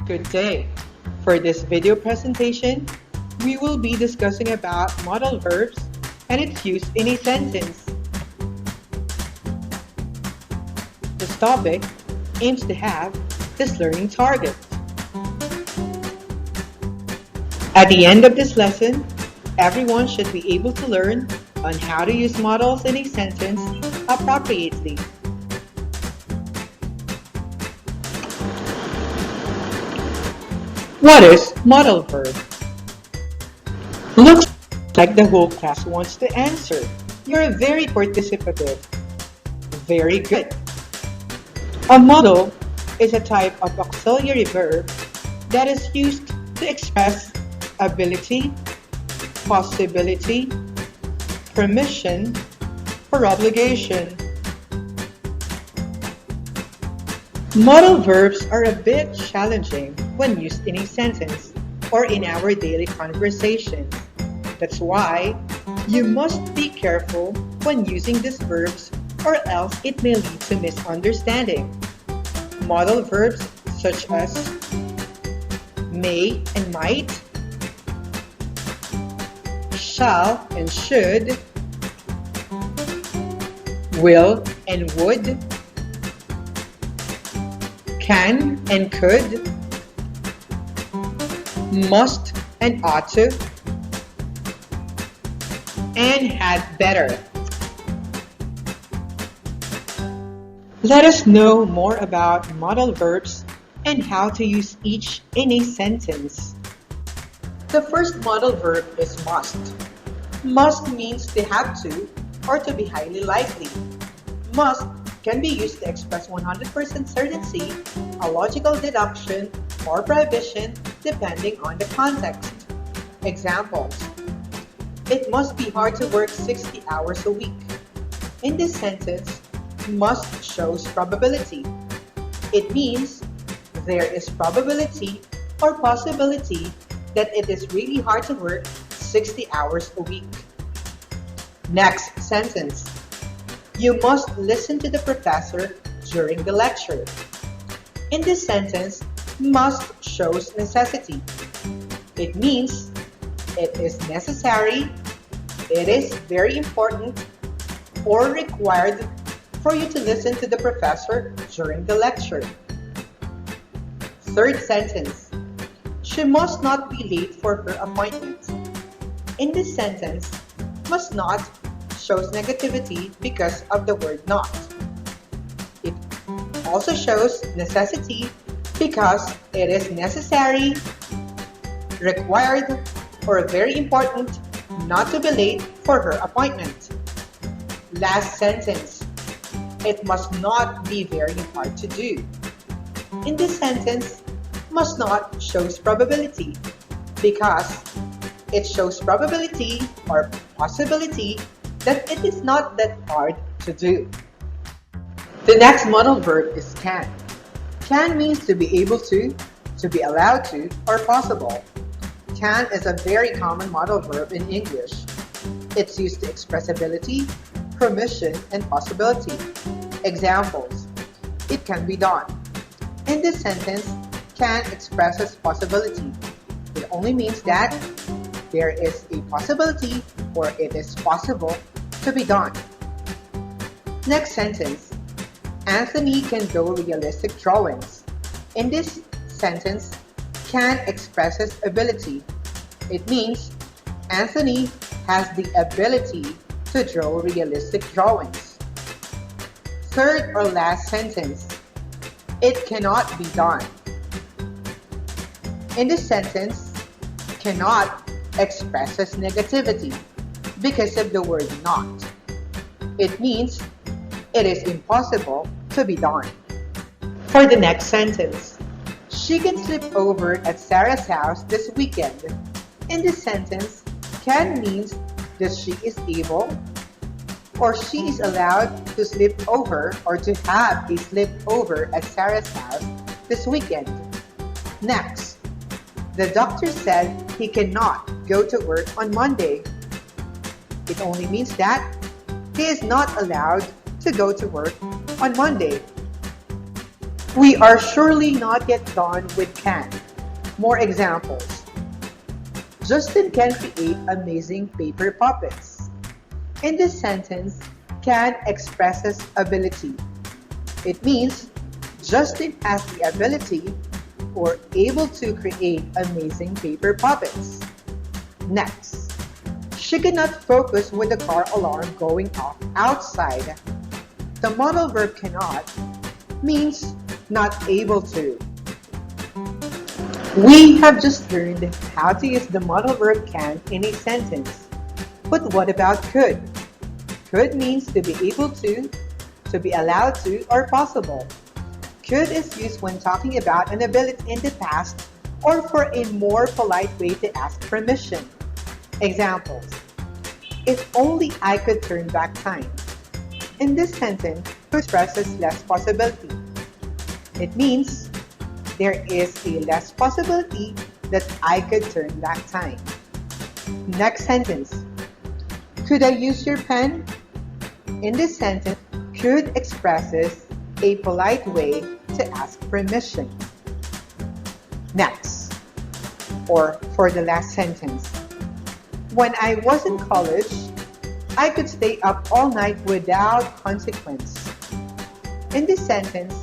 Good day. For this video presentation, we will be discussing about modal verbs and its use in a sentence. This topic aims to have this learning target. At the end of this lesson, everyone should be able to learn on how to use modals in a sentence appropriately. What is modal verb? Looks like the whole class wants to answer. You're very participative. Very good. A modal is a type of auxiliary verb that is used to express ability, possibility, permission, or obligation. Modal verbs are a bit challenging when used in a sentence or in our daily conversation. That's why you must be careful when using these verbs, or else it may lead to misunderstanding. Modal verbs such as may and might, shall and should, will and would, can and could, must and ought to, and had better. Let us know more about modal verbs and how to use each in a sentence. The first modal verb is must. Must means to have to or to be highly likely. Must can be used to express 100% certainty, a logical deduction, or prohibition depending on the context. Examples: it must be hard to work 60 hours a week. In this sentence, must shows probability. It means there is probability or possibility that it is really hard to work 60 hours a week. Next sentence. You must listen to the professor during the lecture. In this sentence, must shows necessity. It means it is necessary, it is very important, or required for you to listen to the professor during the lecture. Third sentence. She must not be late for her appointment. In this sentence, must not shows negativity because of the word not. It also shows necessity because it is necessary, required, or very important not to be late for her appointment. Last sentence. It must not be very hard to do. In this sentence, must not shows probability because it shows probability or possibility that it is not that hard to do. The next modal verb is can. Can means to be able to be allowed to, or possible. Can is a very common modal verb in English. It's used to express ability, permission, and possibility. Examples: it can be done. In this sentence, can expresses possibility. It only means that there is a possibility or it is possible to be done. Next sentence. Anthony can draw realistic drawings. In this sentence, can expresses ability. It means Anthony has the ability to draw realistic drawings. Third or last sentence. It cannot be done. In this sentence, cannot expresses negativity because of the word not. It means it is impossible to be done. For the next sentence, she can sleep over at Sarah's house this weekend. In this sentence, can means that she is able or she is allowed to sleep over or to have a sleepover at Sarah's house this weekend. Next, the doctor said he cannot go to work on Monday. It only means that he is not allowed to go to work on Monday. We are surely not yet done with can. More examples. Justin can create amazing paper puppets. In this sentence, can expresses ability. It means Justin has the ability or able to create amazing paper puppets. Next, she cannot focus with the car alarm going off outside. The modal verb cannot means not able to. We have just learned how to use the modal verb can in a sentence. But what about could? Could means to be able to be allowed to, or possible. Could is used when talking about an ability in the past or for a more polite way to ask permission. Examples. If only I could turn back time. In this sentence, could expresses less possibility. It means there is a less possibility that I could turn back time. Next sentence. Could I use your pen? In this sentence, could expresses a polite way to ask permission. Next, or for the last sentence. When I was in college, I could stay up all night without consequence. In this sentence,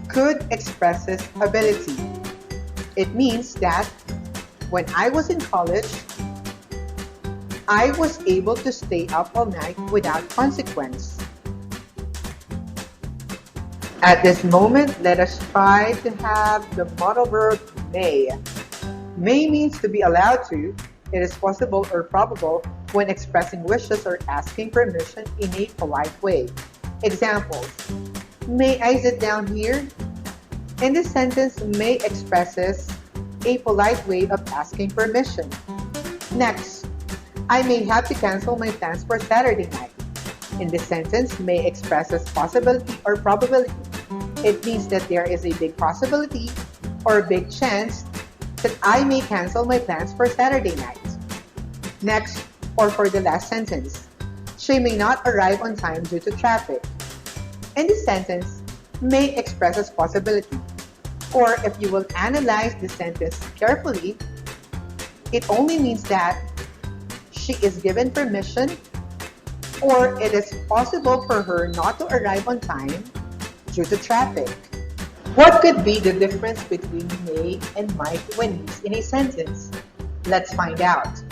could expresses ability. It means that when I was in college, I was able to stay up all night without consequence. At this moment, let us try to have the modal verb may. May means to be allowed to. It is possible or probable when expressing wishes or asking permission in a polite way. Examples. May I sit down here? In this sentence, may expresses a polite way of asking permission. Next, I may have to cancel my plans for Saturday night. In this sentence, may expresses possibility or probability. It means that there is a big possibility or a big chance that I may cancel my plans for Saturday night. Next, or for the last sentence, she may not arrive on time due to traffic. In this sentence, may expresses possibility. Or if you will analyze the sentence carefully, it only means that she is given permission or it is possible for her not to arrive on time due to traffic. What could be the difference between may and might when used in a sentence? Let's find out.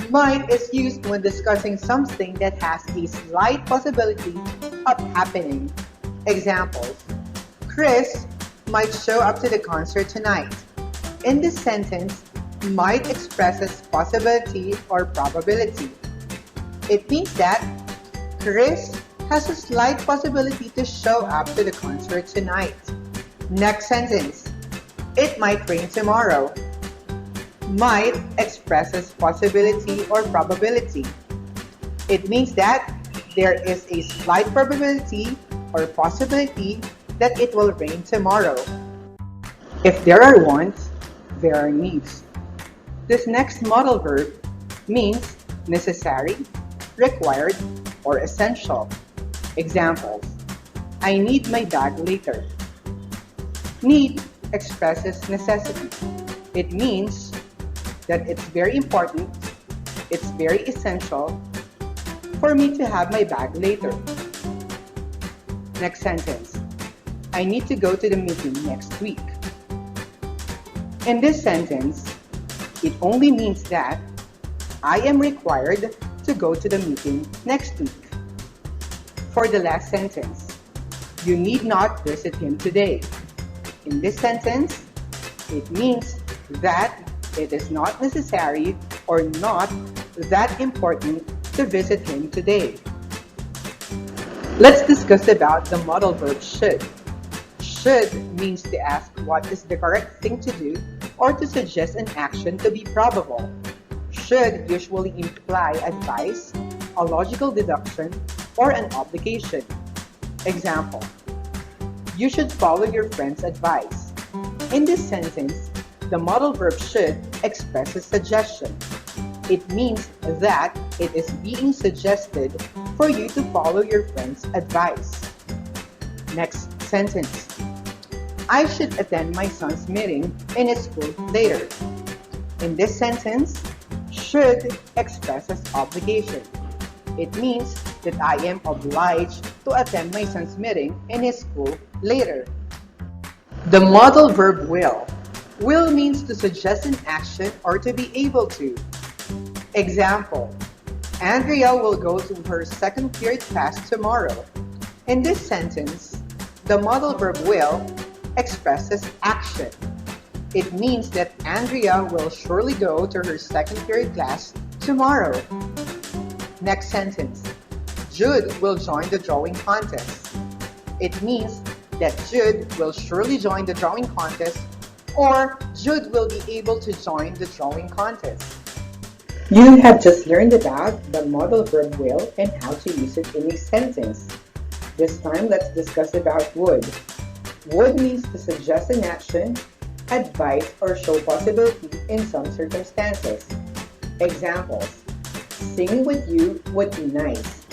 Might is used when discussing something that has a slight possibility of happening. Examples. Chris might show up to the concert tonight. In this sentence, might expresses possibility or probability. It means that Chris has a slight possibility to show up to the concert tonight. Next sentence. It might rain tomorrow. Might expresses possibility or probability. It means that there is a slight probability or possibility that it will rain tomorrow. If there are wants, there are needs. This next modal verb means necessary, required, or essential. Examples. I need my bag later. Need expresses necessity. It means that it's very important, it's very essential for me to have my bag later. Next sentence. I need to go to the meeting next week. In this sentence, it only means that I am required to go to the meeting next week. For the last sentence, you need not visit him today. In this sentence, it means that it is not necessary or not that important to visit him today. Let's discuss about the modal verb should. Should means to ask what is the correct thing to do or to suggest an action to be probable. Should usually imply advice, a logical deduction, or an obligation. Example. You should follow your friend's advice. In this sentence, the modal verb should expresses suggestion. It means that it is being suggested for you to follow your friend's advice. Next sentence. I should attend my son's meeting in his school later. In this sentence, should expresses obligation. It means that I am obliged to attend my son's meeting in his school later. The modal verb will. Will means to suggest an action or to be able to. Example, Andrea will go to her second period class tomorrow. In this sentence, the modal verb will expresses action. It means that Andrea will surely go to her second period class tomorrow. Next sentence, Jude will join the drawing contest. It means that Jude will surely join the drawing contest, or Jude will be able to join the drawing contest. You have just learned about the modal verb will and how to use it in a sentence. This time, let's discuss about would. Would means to suggest an action, advise, or show possibility in some circumstances. Examples, singing with you would be nice.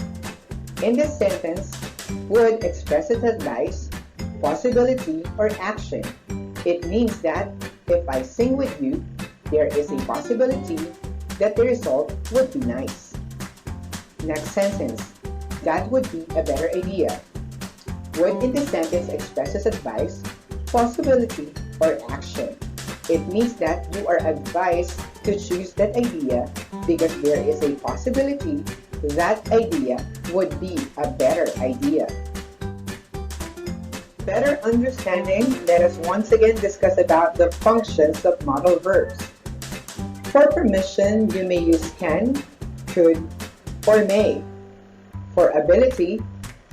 In this sentence, would expresses advice, possibility, or action. It means that if I sing with you, there is a possibility that the result would be nice. Next sentence, that would be a better idea. Would in this sentence expresses advice, possibility, or action. It means that you are advised to choose that idea because there is a possibility that idea would be a better idea. Better understanding, let us once again discuss about the functions of modal verbs. For permission, you may use can, could, or may. For ability,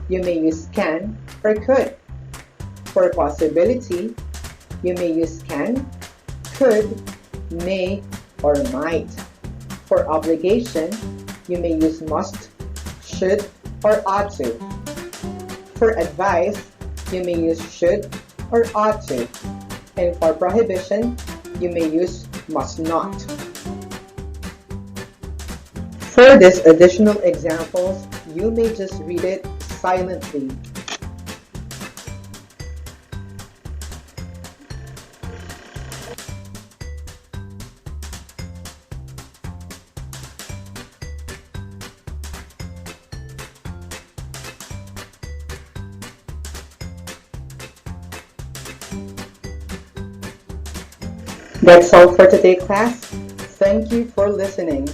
you may use can or could. For possibility, you may use can, could, may, or might. For obligation, you may use must, should, or ought to. For advice, you may use should or ought to. And for prohibition, you may use must not. For these additional examples, you may just read it silently. That's all for today, class. Thank you for listening.